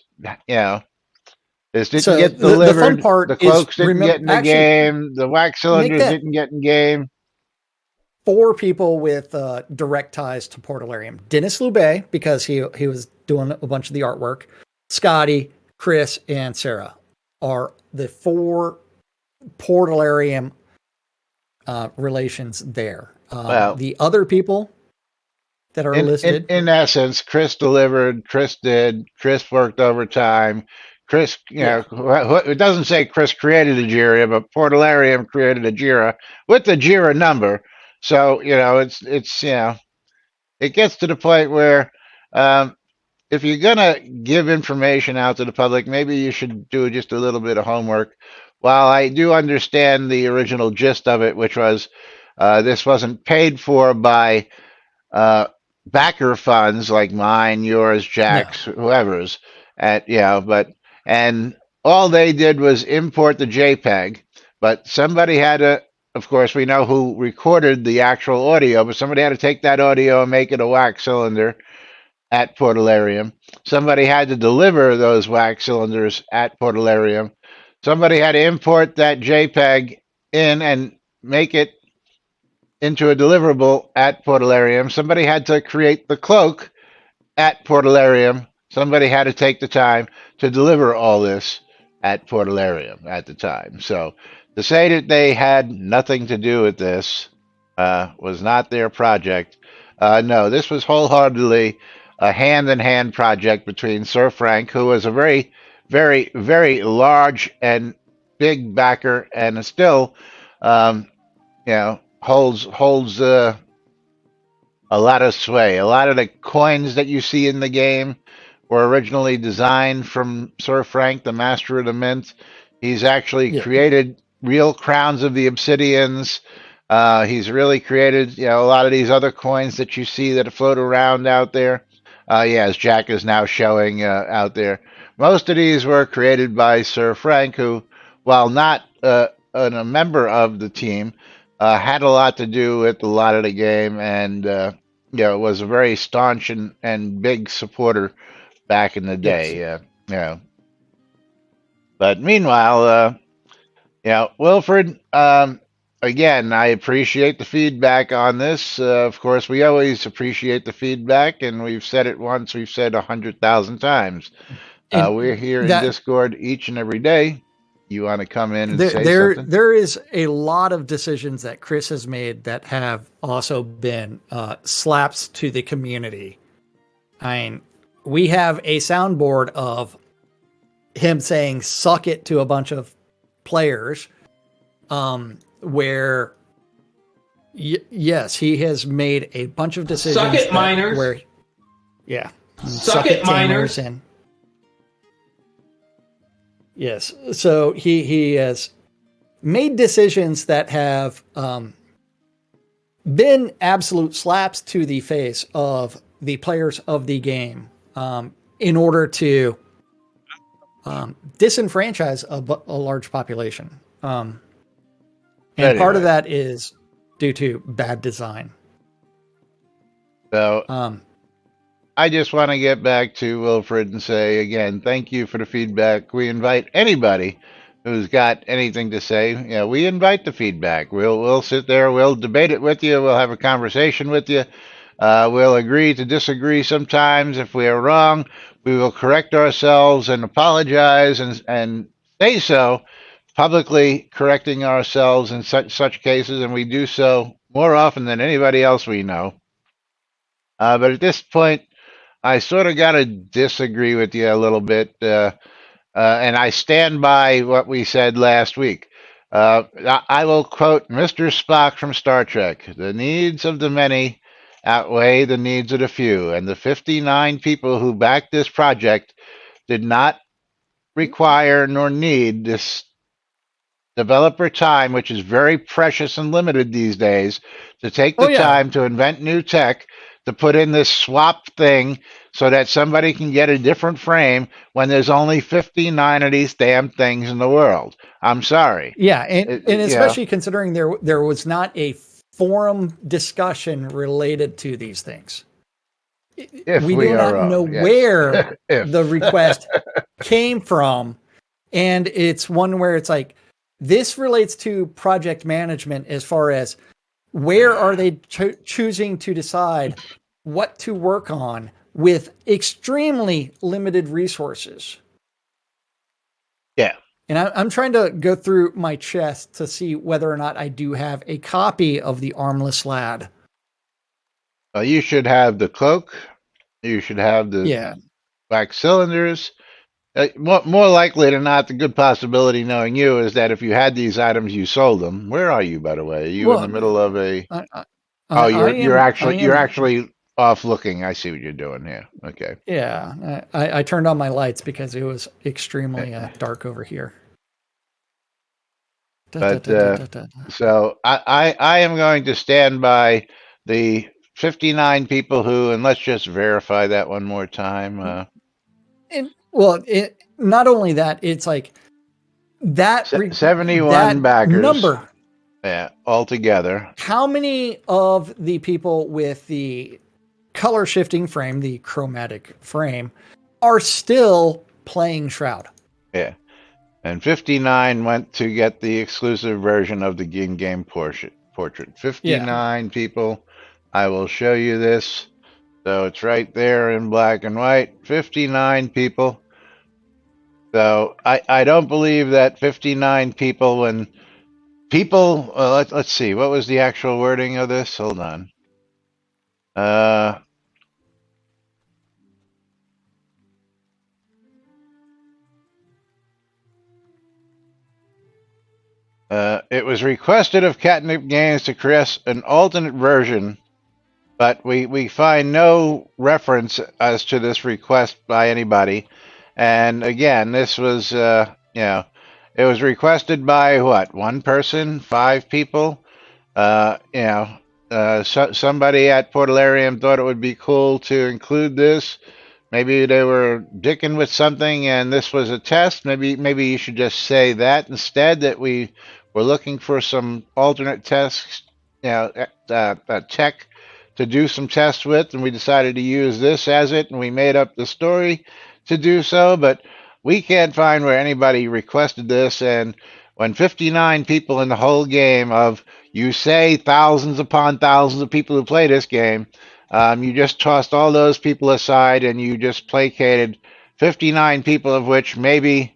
this didn't get delivered. The fun part the cloaks didn't get in the game. The wax cylinders didn't get in game. 4 people with direct ties to Portalarium. Dennis Lubay, because he was doing a bunch of the artwork. Scotty, Chris, and Sarah are the 4 Portalarium relations there. The other people that are listed. In essence, Chris delivered, Chris did, Chris worked overtime. Chris, it doesn't say Chris created a JIRA, but Portalarium created a JIRA with the JIRA number. So, it gets to the point where if you're going to give information out to the public, maybe you should do just a little bit of homework. While I do understand the original gist of it, which was this wasn't paid for by backer funds like mine, yours, Jack's, whoever's, and all they did was import the JPEG, but somebody had to, of course, we know who recorded the actual audio, but somebody had to take that audio and make it a wax cylinder at Portalarium. Somebody had to deliver those wax cylinders at Portalarium. Somebody had to import that JPEG in and make it into a deliverable at Portalarium. Somebody had to create the cloak at Portalarium. Somebody had to take the time to deliver all this at Portalarium at the time. So to say that they had nothing to do with this was not their project. No, this was wholeheartedly a hand-in-hand project between Sir Frank, who was a very, very, very large and big backer, and still, holds a lot of sway. A lot of the coins that you see in the game were originally designed from Sir Frank, the master of the mint. He's actually created real crowns of the obsidians. He's really created, a lot of these other coins that you see that float around out there. As Jack is now showing out there. Most of these were created by Sir Frank, who, while not a member of the team, had a lot to do with a lot of the game, and was a very staunch and big supporter back in the day. But meanwhile, Wilfred, again, I appreciate the feedback on this. Of course, we always appreciate the feedback, and we've said it once, we've said 100,000 times. We're here in Discord each and every day. You want to come in and say something? There is a lot of decisions that Chris has made that have also been slaps to the community. I mean, we have a soundboard of him saying "suck it" to a bunch of players, where yes, he has made a bunch of decisions. Suck it, miners. Suck it, miners. And yes, so he has made decisions that have been absolute slaps to the face of the players of the game, in order to disenfranchise a large population. And part of that is due to bad design. So I just want to get back to Wilfred and say again, thank you for the feedback. We invite anybody who's got anything to say. We invite the feedback. We'll sit there. We'll debate it with you. We'll have a conversation with you. We'll agree to disagree sometimes. If we are wrong, we will correct ourselves and apologize and say so, publicly correcting ourselves in such cases, and we do so more often than anybody else we know. But at this point, I sort of got to disagree with you a little bit, and I stand by what we said last week. I will quote Mr. Spock from Star Trek: "The needs of the many outweigh the needs of the few," and the 59 people who backed this project did not require nor need this developer time, which is very precious and limited these days, to take the time to invent new tech, to put in this swap thing so that somebody can get a different frame when there's only 59 of these damn things in the world. I'm sorry. Yeah, and especially considering there was not a forum discussion related to these things. We do not know where the request came from, and it's one where it's like, this relates to project management as far as where are they choosing to decide what to work on with extremely limited resources. Yeah. And I'm trying to go through my chest to see whether or not I do have a copy of the Armless Lad. You should have the cloak. You should have the wax cylinders. More likely than not, the good possibility, knowing you, is that if you had these items, you sold them. Where are you, by the way? Are you in the middle of a? You're actually off looking. I see what you're doing here. Okay. Yeah, I turned on my lights because it was extremely dark over here. But so I am going to stand by the 59 people who, and let's just verify that one more time. Not only that, it's like that 71 backers number. Yeah, altogether. How many of the people with the color shifting frame, the chromatic frame, are still playing Shroud? Yeah. And 59 went to get the exclusive version of the in-game portrait. 59 people. I will show you this. So it's right there in black and white. 59 people So I don't believe that 59 people, when people, let's see, what was the actual wording of this? Hold on. It was requested of Catnip Games to create an alternate version, but we find no reference as to this request by anybody. And again, this was, it was requested by what, one person, 5 people? Somebody at Portalarium thought it would be cool to include this. Maybe they were dicking with something, and this was a test. Maybe you should just say that instead. That we were looking for some alternate tests, tech to do some tests with, and we decided to use this as it, and we made up the story to do so. But we can't find where anybody requested this, and when 59 people in the whole game of, you say, thousands upon thousands of people who play this game, you just tossed all those people aside and you just placated 59 people, of which maybe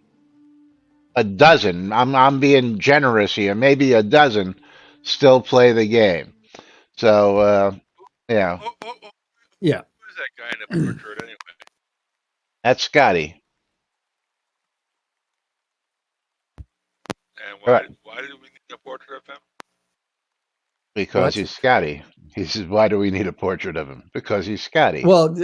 a dozen, I'm being generous here, maybe a dozen still play the game. So, yeah. Yeah. Who is that guy in the portrait anyway? That's Scotty. And why did we need a portrait of him? Because What? he's Scotty. He says, why do we need a portrait of him? Because he's Scotty. Well,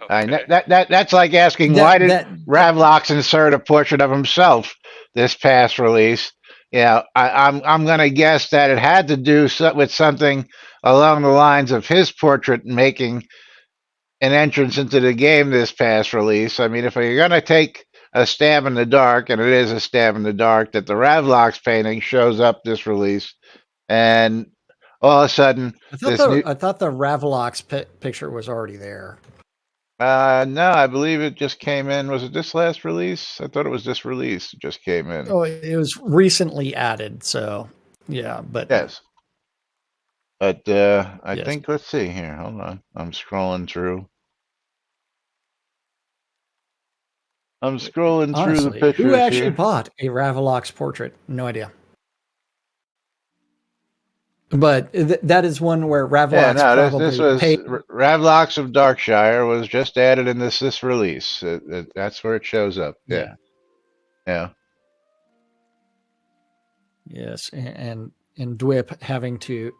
Okay. That's like asking, why did Ravlox insert a portrait of himself this past release? Yeah, I'm going to guess that it had to do with something along the lines of his portrait making an entrance into the game this past release. I mean, if you're going to take a stab in the dark, and it is a stab in the dark, that the Ravlox painting shows up this release, and all of a sudden, I thought the Ravlox picture was already there. No, I believe it just came in. Was it this last release? I thought it was this release. It just came in. Oh, it was recently added. So, yeah, but yes. But I think, let's see here. Hold on. I'm scrolling through. Honestly, through the pictures. Who actually bought a Ravlox portrait? No idea. But that is one where Ravlox this was Ravlox of Darkshire was just added in this release. That's where it shows up. Yeah. Yes, and Dwip having to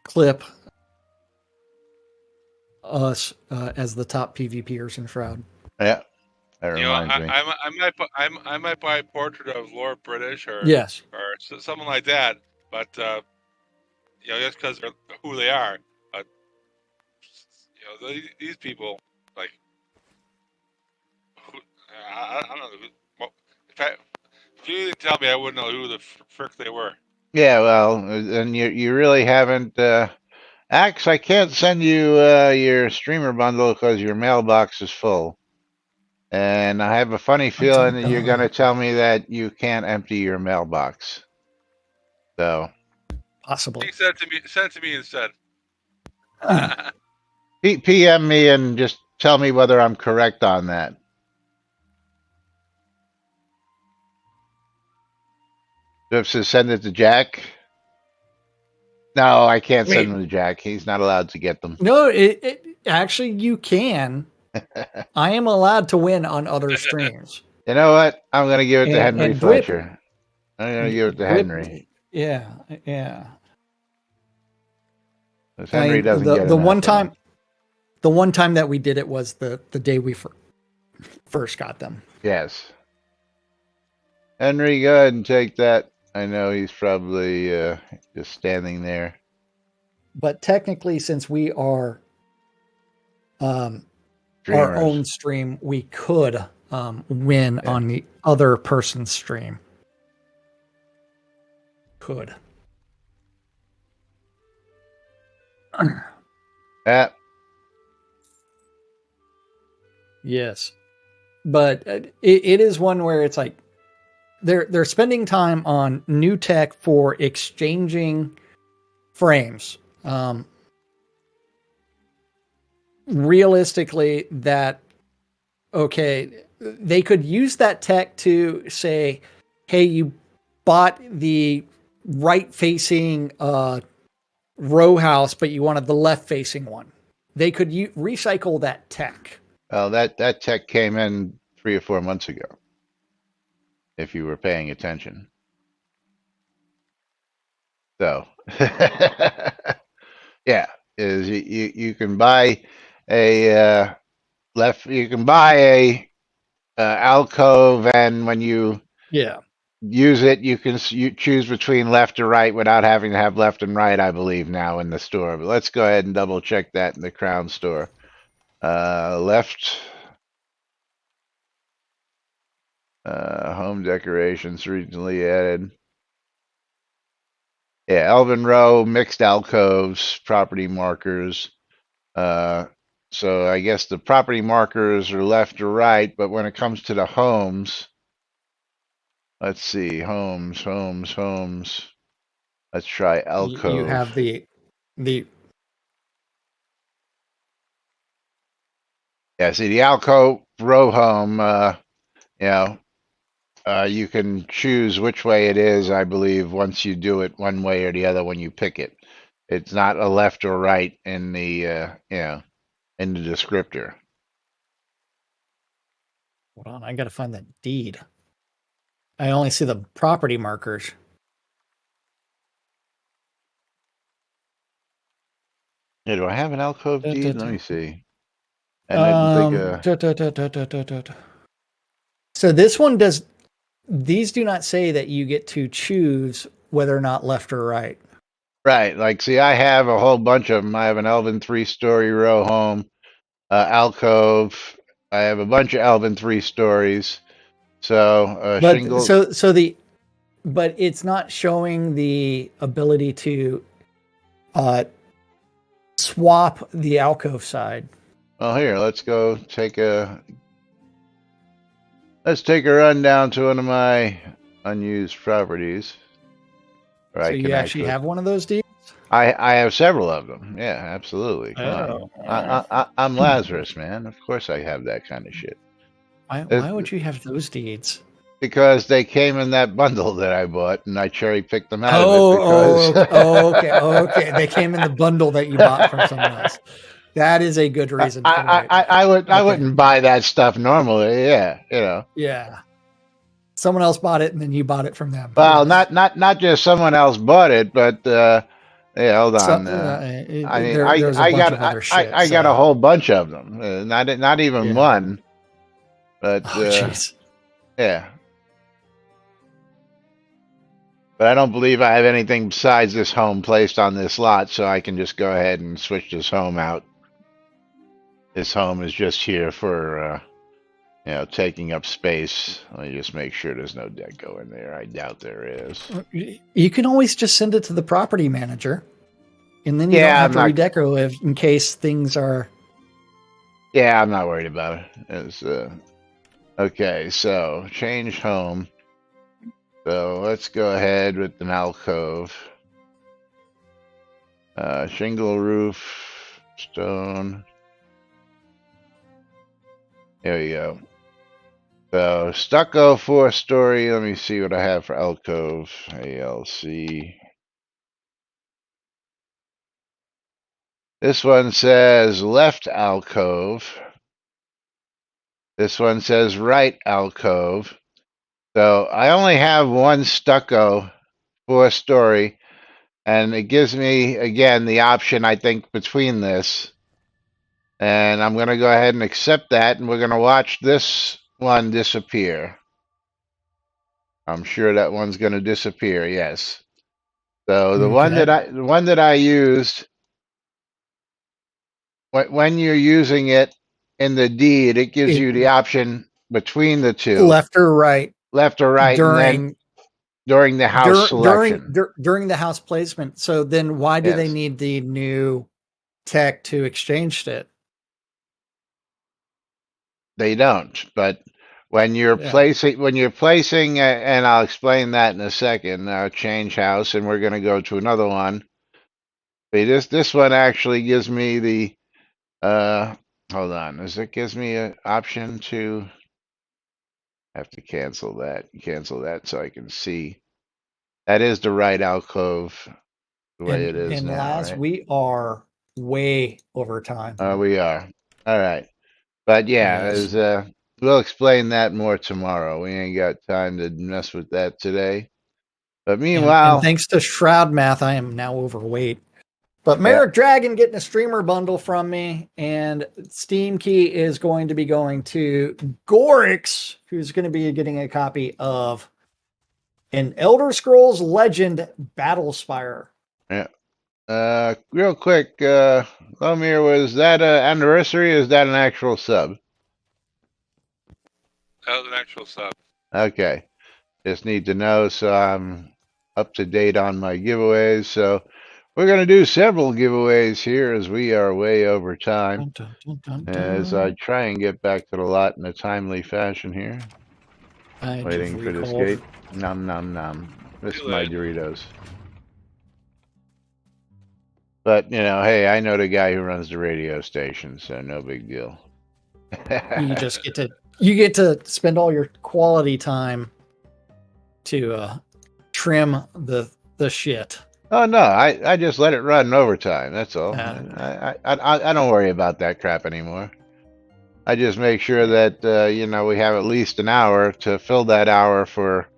clip us as the top PvPers in Shroud. Yeah, that reminds me. I might buy a portrait of Lord British or something like that, but just because they're who they are. But these people, like, I don't know. If you didn't tell me, I wouldn't know who the frick they were. Yeah, well, and you really haven't. Axe, I can't send you your streamer bundle because your mailbox is full. And I have a funny feeling that you're going to tell me that you can't empty your mailbox. So. Possibly. Send it to me instead. PM me and just tell me whether I'm correct on that. Jeff says send it to Jack. No, I can't send them to Jack. He's not allowed to get them. No, actually you can. I am allowed to win on other streams. You know what? I'm going to give it to Henry Fletcher. I'm going to give it to Henry. Yeah. Henry doesn't get it. The one time that we did it was the day we first got them. Yes. Henry, go ahead and take that. I know he's probably just standing there. But technically, since we are our own stream, we could win on the other person's stream. Could. Yeah. Yes. But it is one where it's like they're spending time on new tech for exchanging frames. Realistically, that okay, they could use that tech to say, hey, you bought the right facing row house, but you wanted the left facing one. They could recycle that tech. Well, that tech came in 3 or 4 months ago, if you were paying attention. So, yeah, is you can buy a you can buy a alcove, and when you use it, you can choose between left or right without having to have left and right, I believe, now in the store. But let's go ahead and double check that in the Crown store. Left. Home decorations recently added. Yeah, Elvin Row, mixed alcoves, property markers. So I guess the property markers are left or right, but when it comes to the homes, let's see, homes. Let's try alcove. You have the yeah. See the alcove row home. You can choose which way it is. I believe once you do it one way or the other when you pick it. It's not a left or right in the in the descriptor. Hold on, I gotta find that deed. I only see the property markers. Yeah, do I have an alcove deed? Let me see. I didn't think. So this one does. These do not say that you get to choose whether or not left or right. Right. Like, see, I have a whole bunch of them. I have an Elvin 3-story row home, alcove. I have a bunch of Elvin 3 stories. So but shingle. But it's not showing the ability to swap the alcove side. Well, here, let's take a run down to one of my unused properties. So you actually have one of those deeds? I have several of them. Yeah, absolutely. Come on. I'm Lazarus, man. Of course I have that kind of shit. Why would you have those deeds? Because they came in that bundle that I bought, and I cherry picked them out of it. Okay. They came in the bundle that you bought from someone else. That is a good reason. I wouldn't buy that stuff normally. Yeah, Yeah. Someone else bought it, and then you bought it from them. Well, not just someone else bought it, but yeah. Hold on. I got a whole bunch of them. Not even one. But yeah. But I don't believe I have anything besides this home placed on this lot, so I can just go ahead and switch this home out. This home is just here for, taking up space. Let me just make sure there's no deco in there. I doubt there is. You can always just send it to the property manager, and then you don't have to redeco if in case things are. Yeah, I'm not worried about it. Okay, so change home. So let's go ahead with an alcove. Shingle roof, stone. There we go. So stucco 4-story. Let me see what I have for alcove. ALC. This one says left alcove. This one says right alcove. So I only have one stucco 4-story, and it gives me, again, the option, I think, between this. And I'm going to go ahead and accept that, and we're going to watch this one disappear. I'm sure that one's going to disappear, yes. So the one that I used, when you're using it in the deed, it gives you the option between the two. Left or right. During the house selection. During the house placement. So then why do they need the new tech to exchange it? They don't, but when you're placing, and I'll explain that in a second, change house, and we're going to go to another one. See, this one actually gives me the, hold on, it gives me an option to Have to cancel that. Cancel that so I can see. That is the right alcove, the way it is and now, Laz, right? we are way over time. We are. All right. But yeah, Yes. we'll explain that more tomorrow. We ain't got time to mess with that today. But meanwhile, and thanks to Shroud math, I am now overweight. But yeah. Merrick Dragon getting a streamer bundle from me, and Steam key is going to be going to Gorix, who's going to be getting a copy of an Elder Scrolls Legend Battlespire. Yeah. Real quick, Lomir, was that an anniversary or is that an actual sub? That was an actual sub. Okay. Just need to know so I'm up to date on my giveaways. So we're going to do several giveaways here as we are way over time. As I try and get back to the lot in a timely fashion here. Waiting for this gate. Nom nom nom. Miss my Doritos. But, you know, hey, I know the guy who runs the radio station, so no big deal. You just get to spend all your quality time to trim the shit. Oh no, I just let it run overtime. That's all. I don't worry about that crap anymore. I just make sure that you know, we have at least an hour to fill that hour for.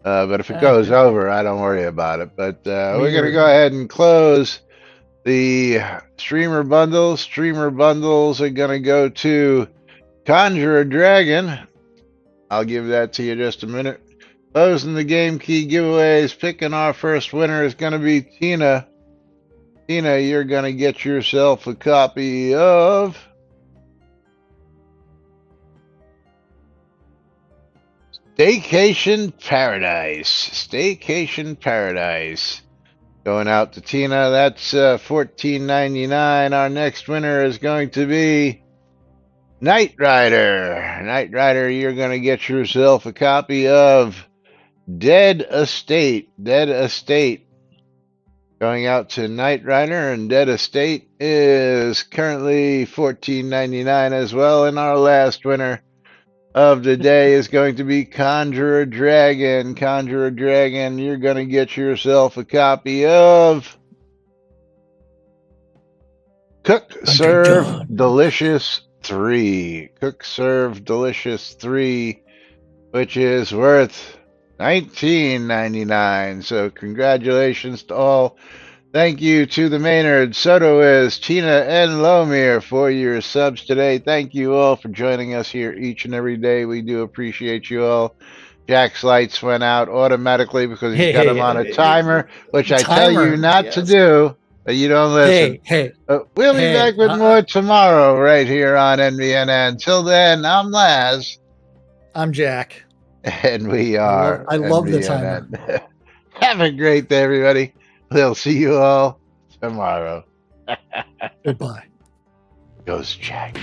But if it goes over, I don't worry about it. But we're gonna go ahead and close the streamer bundles. Streamer bundles are gonna go to Conjure a Dragon. I'll give that to you just a minute. Closing the game key giveaways. Picking our first winner is going to be Tina. Tina, you're going to get yourself a copy of Staycation Paradise. Staycation Paradise. Going out to Tina. That's $14.99. Our next winner is going to be Knight Rider. Knight Rider, you're going to get yourself a copy of Dead Estate. Dead Estate. Going out to Knight Rider, and Dead Estate is currently $14.99 as well. And our last winner of the day is going to be Conjure a Dragon. Conjure a Dragon, you're going to get yourself a copy of Cook Serve Delicious 3. Cook Serve Delicious 3, which is worth $19.99. So congratulations to all. Thank you to the Maynard, Sotowiz, Tina, and Lomir for your subs today. Thank you all for joining us here each and every day. We do appreciate you all. Jack's lights went out automatically because he's got them on a timer, which I tell you not to do, but you don't listen. We'll be back with more tomorrow right here on NBNN. Till then, I'm Laz. I'm Jack. And we are. I love the timer. Have a great day, everybody. We'll see you all tomorrow. Goodbye. Goes Jack.